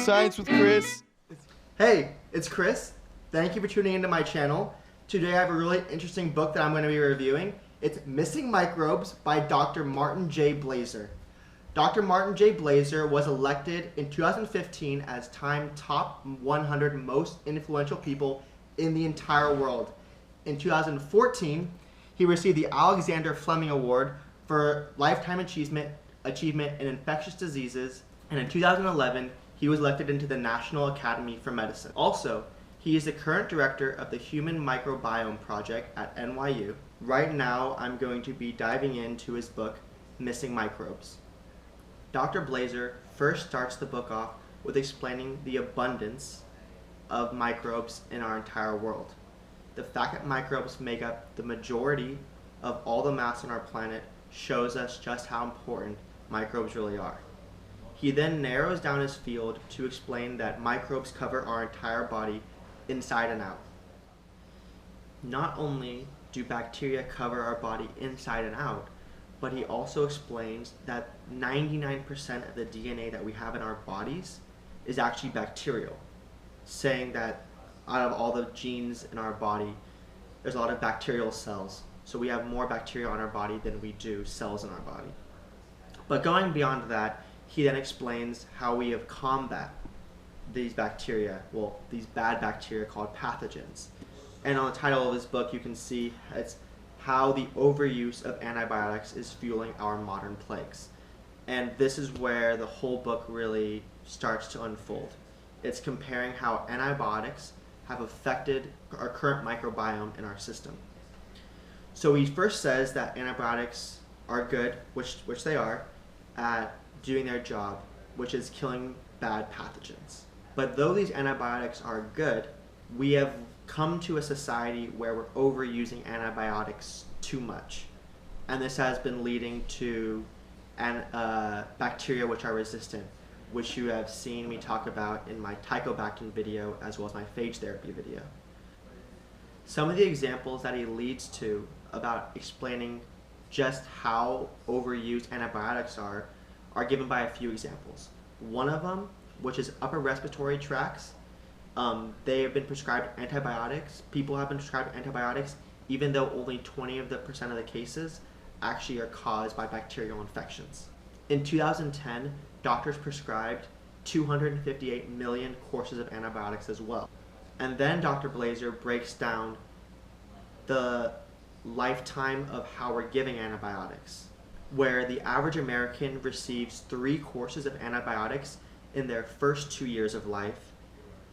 Science with Chris. Hey, it's Chris. Thank you for tuning into my channel. Today I have a really interesting book that I'm going to be reviewing. It's Missing Microbes by Dr. Martin J. Blaser. Dr. Martin J. Blaser was elected in 2015 as Time Top 100 Most Influential People in the Entire World. In 2014, he received the Alexander Fleming Award for Lifetime Achievement in Infectious Diseases, and in 2011, he was elected into the National Academy for Medicine. Also, he is the current director of the Human Microbiome Project at NYU. Right now, I'm going to be diving into his book, Missing Microbes. Dr. Blaser first starts the book off with explaining the abundance of microbes in our entire world. The fact that microbes make up the majority of all the mass on our planet shows us just how important microbes really are. He then narrows down his field to explain that microbes cover our entire body inside and out. Not only do bacteria cover our body inside and out, but he also explains that 99% of the DNA that we have in our bodies is actually bacterial, saying that out of all the genes in our body, there's a lot of bacterial cells. So we have more bacteria on our body than we do cells in our body. But going beyond that, he then explains how we have combat these bacteria, well, these bad bacteria called pathogens. And on the title of his book, you can see it's how the overuse of antibiotics is fueling our modern plagues. And this is where the whole book really starts to unfold. It's comparing how antibiotics have affected our current microbiome in our system. So he first says that antibiotics are good, which they are, at doing their job, which is killing bad pathogens. But though these antibiotics are good, we have come to a society where we're overusing antibiotics too much. And this has been leading to bacteria which are resistant, which you have seen me talk about in my Teichobactin video as well as my phage therapy video. Some of the examples that he leads to about explaining just how overused antibiotics are given by a few examples. One of them, which is upper respiratory tracts, they have been prescribed antibiotics. People have been prescribed antibiotics even though only 20% of the cases actually are caused by bacterial infections. In 2010, doctors prescribed 258 million courses of antibiotics as well. And then Dr. Blaser breaks down the lifetime of how we're giving antibiotics, where the average American receives 3 courses of antibiotics in their first 2 years of life,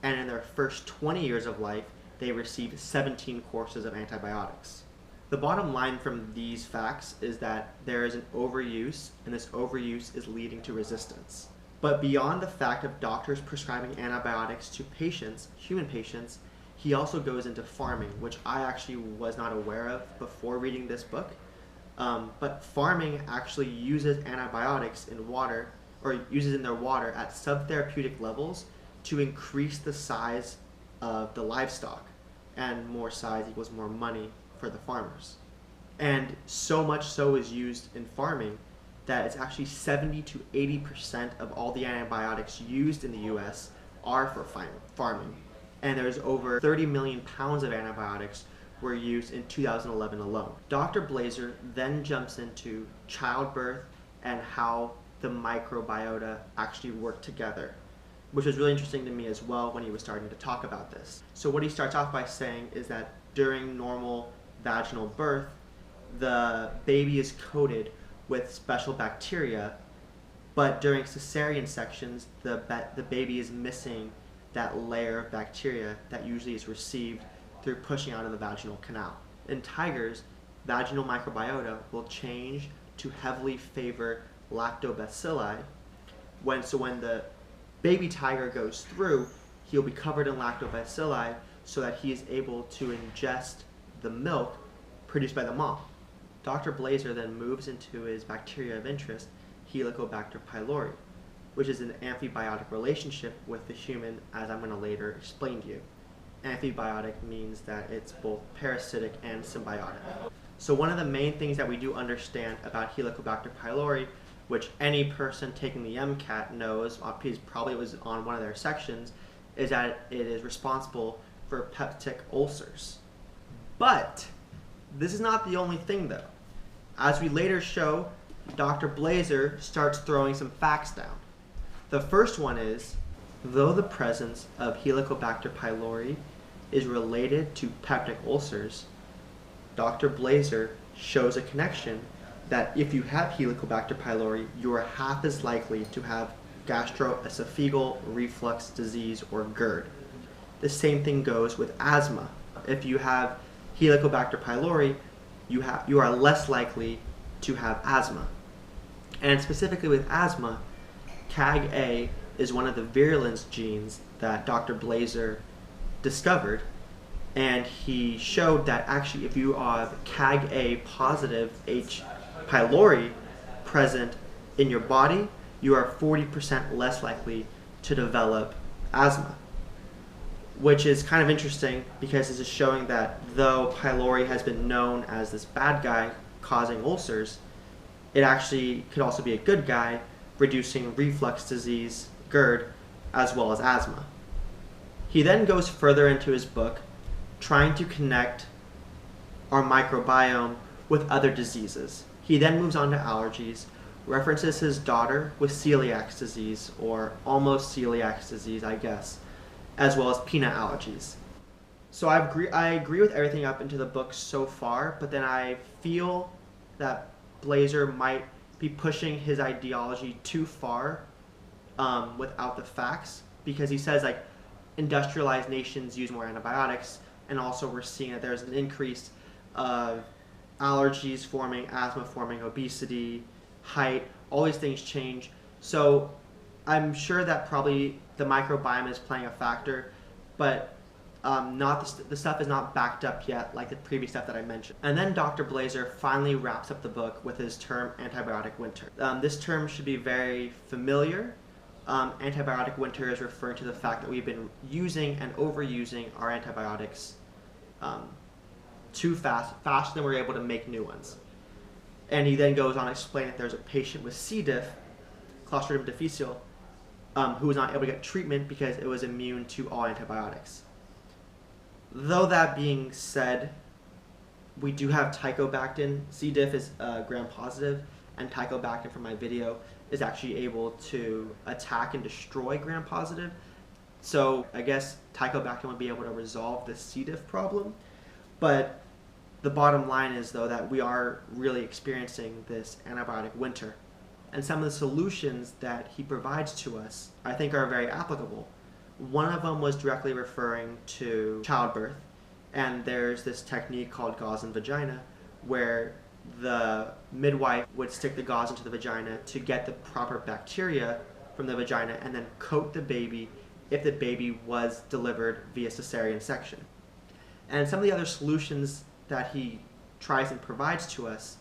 and in their first 20 years of life, they receive 17 courses of antibiotics. The bottom line from these facts is that there is an overuse, and this overuse is leading to resistance. But beyond the fact of doctors prescribing antibiotics to patients, human patients, he also goes into farming, which I actually was not aware of before reading this book. But farming actually uses antibiotics in water, or uses in their water at subtherapeutic levels to increase the size of the livestock. And more size equals more money for the farmers. And so much so is used in farming that it's actually 70 to 80% of all the antibiotics used in the US are for farming. And there's over 30 million pounds of antibiotics were used in 2011 alone. Dr. Blaser then jumps into childbirth and how the microbiota actually work together, which was really interesting to me as well when he was starting to talk about this. So what he starts off by saying is that during normal vaginal birth, the baby is coated with special bacteria, but during cesarean sections, the baby is missing that layer of bacteria that usually is received through pushing out of the vaginal canal. In tigers, vaginal microbiota will change to heavily favor lactobacilli. When the baby tiger goes through, he'll be covered in lactobacilli so that he is able to ingest the milk produced by the mom. Dr. Blaser then moves into his bacteria of interest, Helicobacter pylori, which is an amphibiotic relationship with the human, as I'm going to later explain to you. Amphibiotic means that it's both parasitic and symbiotic. So one of the main things that we do understand about Helicobacter pylori which any person taking the MCAT knows, because probably it was on one of their sections, is that it is responsible for peptic ulcers. But this is not the only thing though. As we later show, Dr. Blaser starts throwing some facts down. The first one is, though the presence of Helicobacter pylori is related to peptic ulcers, Dr. Blaser shows a connection that if you have Helicobacter pylori, you are half as likely to have gastroesophageal reflux disease, or GERD. The same thing goes with asthma. If you have Helicobacter pylori, you are less likely to have asthma. And specifically with asthma, CAG-A is one of the virulence genes that Dr. Blaser discovered, and he showed that actually if you have CAG-A positive H. pylori present in your body, you are 40% less likely to develop asthma. Which is kind of interesting because this is showing that though pylori has been known as this bad guy causing ulcers, it actually could also be a good guy, reducing reflux disease, GERD, as well as asthma. He then goes further into his book, trying to connect our microbiome with other diseases. He then moves on to allergies, references his daughter with celiac disease, or almost celiac disease, I guess, as well as peanut allergies. So I agree with everything up into the book so far, but then I feel that Blaser might be pushing his ideology too far without the facts, because he says like industrialized nations use more antibiotics, and also we're seeing that there's an increase of allergies forming, asthma forming, obesity, height, all these things change. So I'm sure that probably the microbiome is playing a factor, but the stuff is not backed up yet like the previous stuff that I mentioned. And then Dr. Blaser finally wraps up the book with his term antibiotic winter. This term should be very familiar. Antibiotic winter is referring to the fact that we've been using and overusing our antibiotics too fast, faster than we're able to make new ones. And he then goes on to explain that there's a patient with C. diff, Clostridium difficile, who was not able to get treatment because it was immune to all antibiotics. Though that being said, we do have Tychobactin. C. diff is gram-positive, and Tychobactin from my video is actually able to attack and destroy gram-positive. So I guess Tychobactin would be able to resolve the C. diff problem. But the bottom line is, though, that we are really experiencing this antibiotic winter. And some of the solutions that he provides to us, I think, are very applicable. One of them was directly referring to childbirth, and there's this technique called gauze in vagina, where the midwife would stick the gauze into the vagina to get the proper bacteria from the vagina and then coat the baby if the baby was delivered via cesarean section. And some of the other solutions that he tries and provides to us,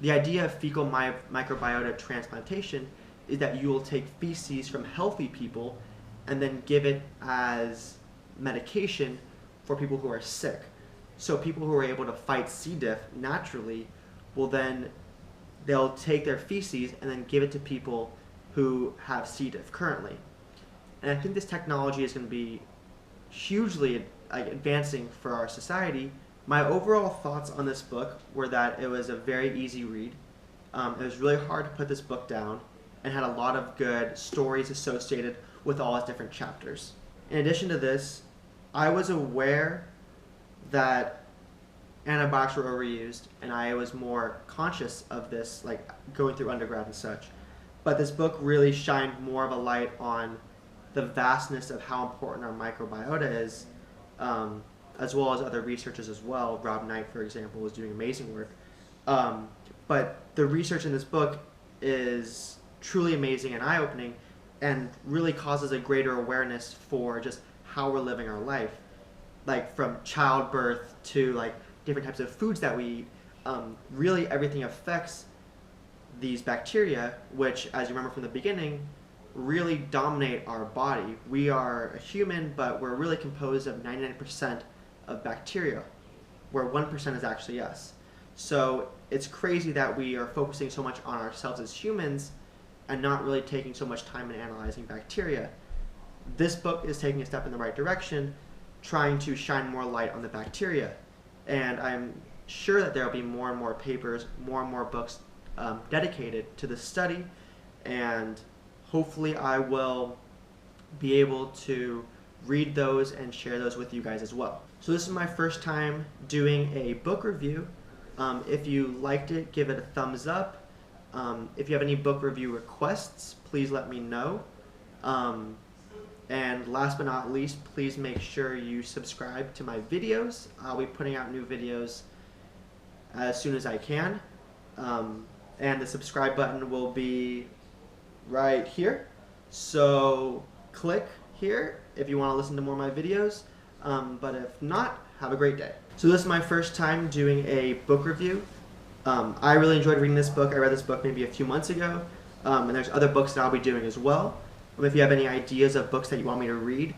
the idea of fecal microbiota transplantation is that you will take feces from healthy people and then give it as medication for people who are sick. So people who are able to fight C. diff naturally will then, they'll take their feces and then give it to people who have C. diff currently. And I think this technology is going to be hugely advancing for our society. My overall thoughts on this book were that it was a very easy read. It was really hard to put this book down, and had a lot of good stories associated with all its different chapters. In addition to this, I was aware that antibiotics were overused, and I was more conscious of this, like going through undergrad and such. But this book really shined more of a light on the vastness of how important our microbiota is, as well as other researchers as well. Rob Knight, for example, was doing amazing work. But the research in this book is truly amazing and eye-opening, and really causes a greater awareness for just how we're living our life, like from childbirth to like different types of foods that we eat. Really everything affects these bacteria, which, as you remember from the beginning, really dominate our body. We are a human, but we're really composed of 99% of bacteria, where 1% is actually us. So it's crazy that we are focusing so much on ourselves as humans and not really taking so much time in analyzing bacteria. This book is taking a step in the right direction, trying to shine more light on the bacteria. And I'm sure that there will be more and more papers, more and more books dedicated to this study, and hopefully I will be able to read those and share those with you guys as well. So this is my first time doing a book review. If you liked it, give it a thumbs up. If you have any book review requests, please let me know. And last but not least, please make sure you subscribe to my videos. I'll be putting out new videos as soon as I can. And the subscribe button will be right here. So click here if you want to listen to more of my videos. But if not, have a great day. So this is my first time doing a book review. I really enjoyed reading this book. I read this book maybe a few months ago. And there's other books that I'll be doing as well. If you have any ideas of books that you want me to read,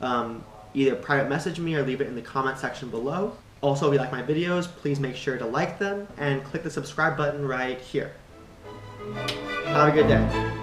either private message me or leave it in the comment section below. Also, if you like my videos, please make sure to like them and click the subscribe button right here. Have a good day.